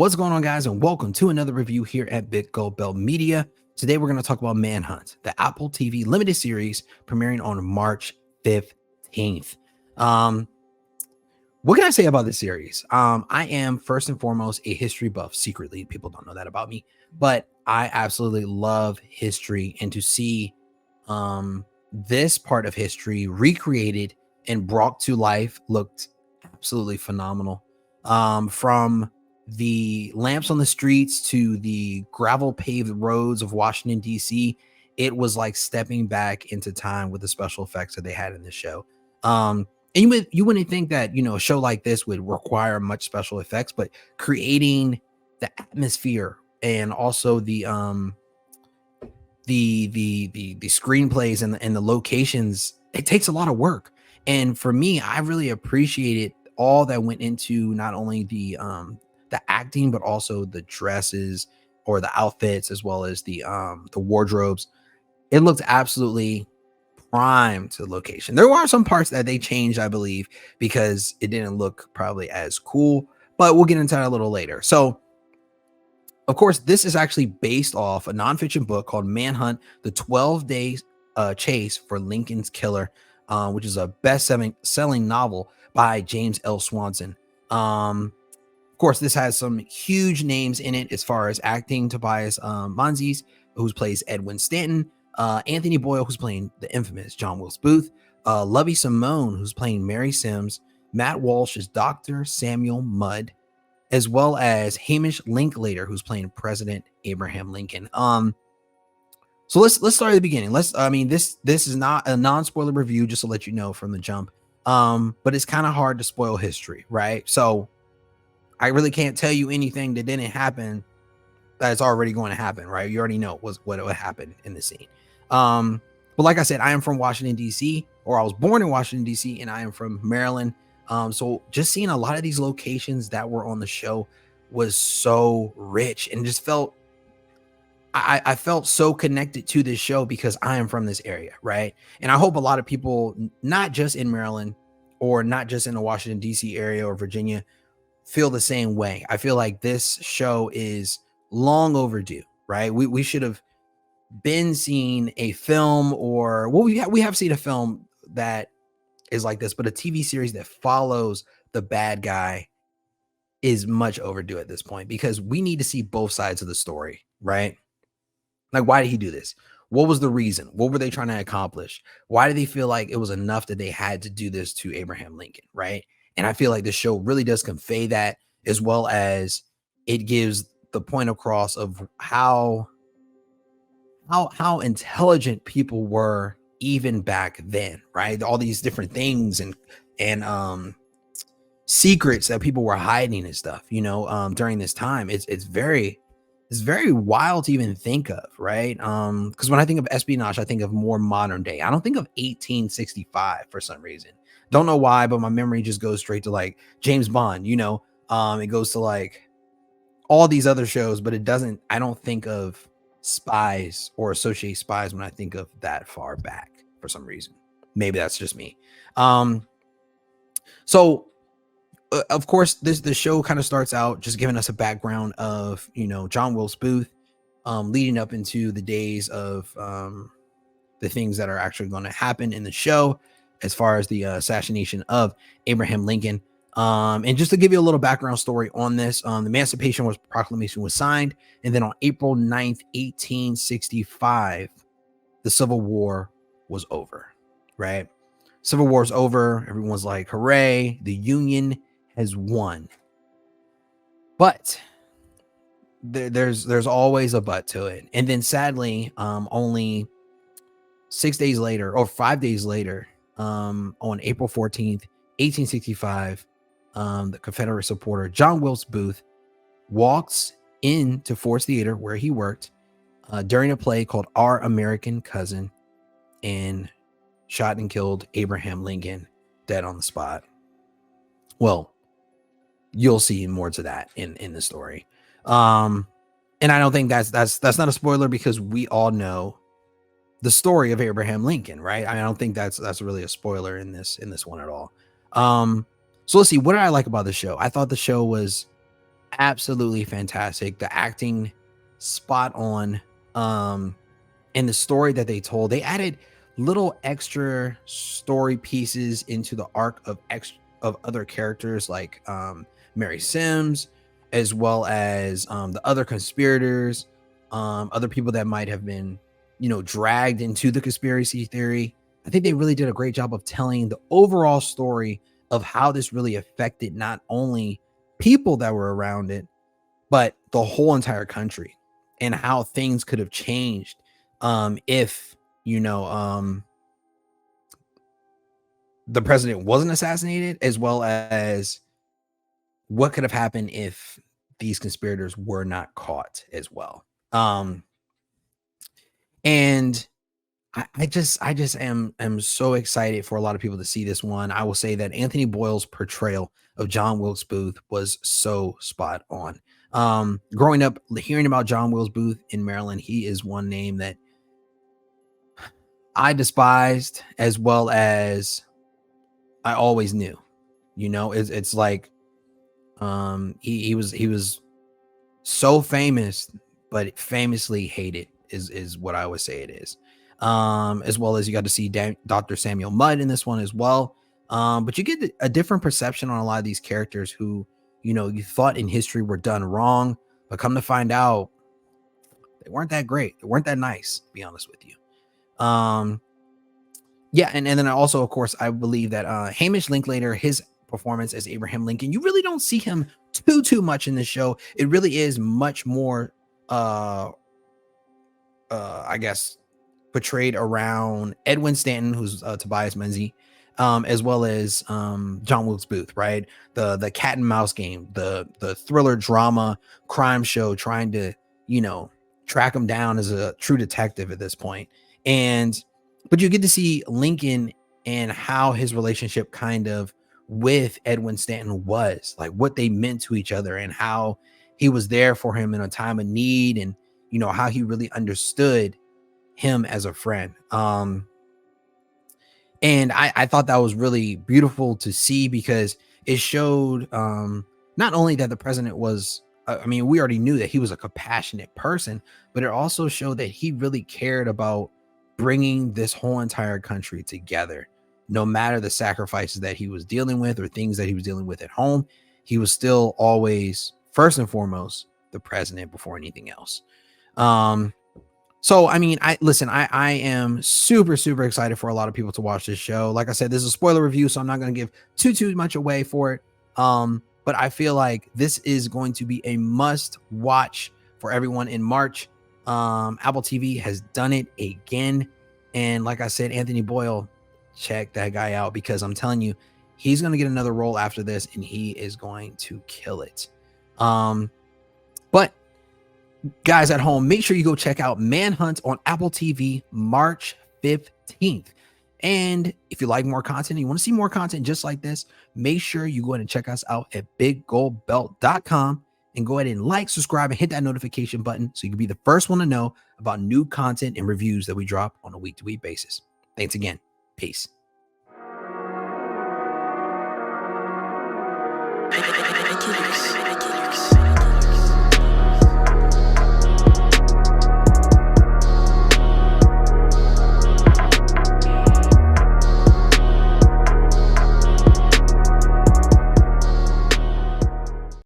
What's going on, guys, and welcome to another review here at Big Gold Belt Media. Today, we're going to talk about ManHunt, the Apple TV limited series premiering on March 15th. What can I say about this series? I am first and foremost a history buff. Secretly, people don't know that about me, but I absolutely love history, and to see this part of history recreated and brought to life looked absolutely phenomenal. From the lamps on the streets to the gravel paved roads of Washington, D.C., it was like stepping back into time with the special effects that they had in this show. And you wouldn't think that, a show like this would require much special effects, but creating the atmosphere and also the screenplays and the locations, it takes a lot of work. And for me, I really appreciated all that went into not only the acting, but also the dresses or the outfits, as well as the wardrobes. It looked absolutely prime to the location. There were some parts that they changed, I believe, because it didn't look probably as cool, but we'll get into that a little later. So, of course, this is actually based off a nonfiction book called ManHunt, the 12-Day Chase for Lincoln's Killer, which is a best-selling novel by James L. Swanson. Of course, this has some huge names in it as far as acting. Tobias Menzies, who plays Edwin Stanton, Anthony Boyle, who's playing the infamous John Wilkes Booth, Lovie Simone, who's playing Mary Sims, Matt Walsh is Dr. Samuel Mudd, as well as Hamish Linklater, who's playing President Abraham Lincoln. So let's start at the beginning. This is not a non-spoiler review, just to let you know from the jump. But it's kind of hard to spoil history, right? So I really can't tell you anything that didn't happen that's already going to happen, right? You already know what would happen in the scene. But like I said, I am from Washington, D.C., or I was born in Washington, D.C., and I am from Maryland. So just seeing a lot of these locations that were on the show was so rich, and just felt, I felt so connected to this show because I am from this area, right? And I hope a lot of people, not just in Maryland or not just in the Washington, D.C. area or Virginia, feel the same way. I feel like this show is long overdue, right? We should have been seeing a film, or we have seen a film that is like this, but a TV series that follows the bad guy is much overdue at this point, because we need to see both sides of the story, right? Like, why did he do this? What was the reason? What were they trying to accomplish? Why did they feel like it was enough that they had to do this to Abraham Lincoln, right? And I feel like the show really does convey that, as well as it gives the point across of how intelligent people were even back then, right? All these different things and secrets that people were hiding and stuff, during this time. It's very wild to even think of, right? Because when I think of espionage, I think of more modern day. I don't think of 1865 for some reason. Don't know why, but my memory just goes straight to like James Bond, it goes to like all these other shows, but it doesn't, I don't think of spies or associate spies when I think of that far back for some reason. Maybe that's just me. So of course, the show kind of starts out just giving us a background of, John Wilkes Booth, leading up into the days of the things that are actually going to happen in the show, as far as the assassination of Abraham Lincoln. And just to give you a little background story on this, the Emancipation Proclamation was signed, and then on April 9th, 1865, the Civil War was over, right? Civil War's over. Everyone's like, hooray, the Union has won. But there's always a but to it. And then sadly, only 6 days later, or 5 days later, on April 14th, 1865, the Confederate supporter John Wilkes Booth walks into Ford's Theater, where he worked, during a play called Our American Cousin, and shot and killed Abraham Lincoln dead on the spot. Well, you'll see more to that in the story. And I don't think that's not a spoiler, because we all know the story of Abraham Lincoln, right? I don't think that's really a spoiler in this one at all. So let's see, what did I like about the show? I thought the show was Absolutely fantastic. The acting spot on. Um and the story that they told, they added little extra story pieces into the arc of of other characters like Mary Sims, as well as the other conspirators, other people that might have been, dragged into the conspiracy theory. I think they really did a great job of telling the overall story of how this really affected not only people that were around it, but the whole entire country, and how things could have changed if you know the president wasn't assassinated, as well as what could have happened if these conspirators were not caught as well. And I just am so excited for a lot of people to see this one. I will say that Anthony Boyle's portrayal of John Wilkes Booth was so spot on. Growing up, hearing about John Wilkes Booth in Maryland, he is one name that I despised, as well as I always knew. It's like he was so famous, but famously hated is what I would say it is. As well as you got to see Dr. Samuel Mudd in this one as well. But you get a different perception on a lot of these characters who, you thought in history were done wrong, but come to find out they weren't that great. They weren't that nice, to be honest with you. Yeah, and then also, of course, I believe that Hamish Linklater, his performance as Abraham Lincoln, you really don't see him too much in this show. It really is much more uh I guess portrayed around Edwin Stanton, who's Tobias Menzies, as well as John Wilkes Booth, right? The cat and mouse game, the thriller drama crime show, trying to you know track him down as a true detective at this point. And but you get to see Lincoln and how his relationship kind of with Edwin Stanton was, like what they meant to each other, and how he was there for him in a time of need, and how he really understood him as a friend. And I thought that was really beautiful to see, because it showed not only that the president was, I mean, we already knew that he was a compassionate person, but it also showed that he really cared about bringing this whole entire country together. No matter the sacrifices that he was dealing with, or things that he was dealing with at home, he was still always, first and foremost, the president before anything else. Um, so I mean, I am super excited for a lot of people to watch this show. Like I said, this is a spoiler review, so I'm not going to give too much away for it. But I feel like this is going to be a must watch for everyone in March. Apple TV has done it again, and like I said, Anthony Boyle, check that guy out, because I'm telling you, he's going to get another role after this, and he is going to kill it. But guys at home, make sure you go check out ManHunt on Apple TV March 15th. And if you like more content, you want to see more content just like this, make sure you go ahead and check us out at biggoldbelt.com, and go ahead and like, subscribe, and hit that notification button so you can be the first one to know about new content and reviews that we drop on a week-to-week basis. Thanks again. Peace. I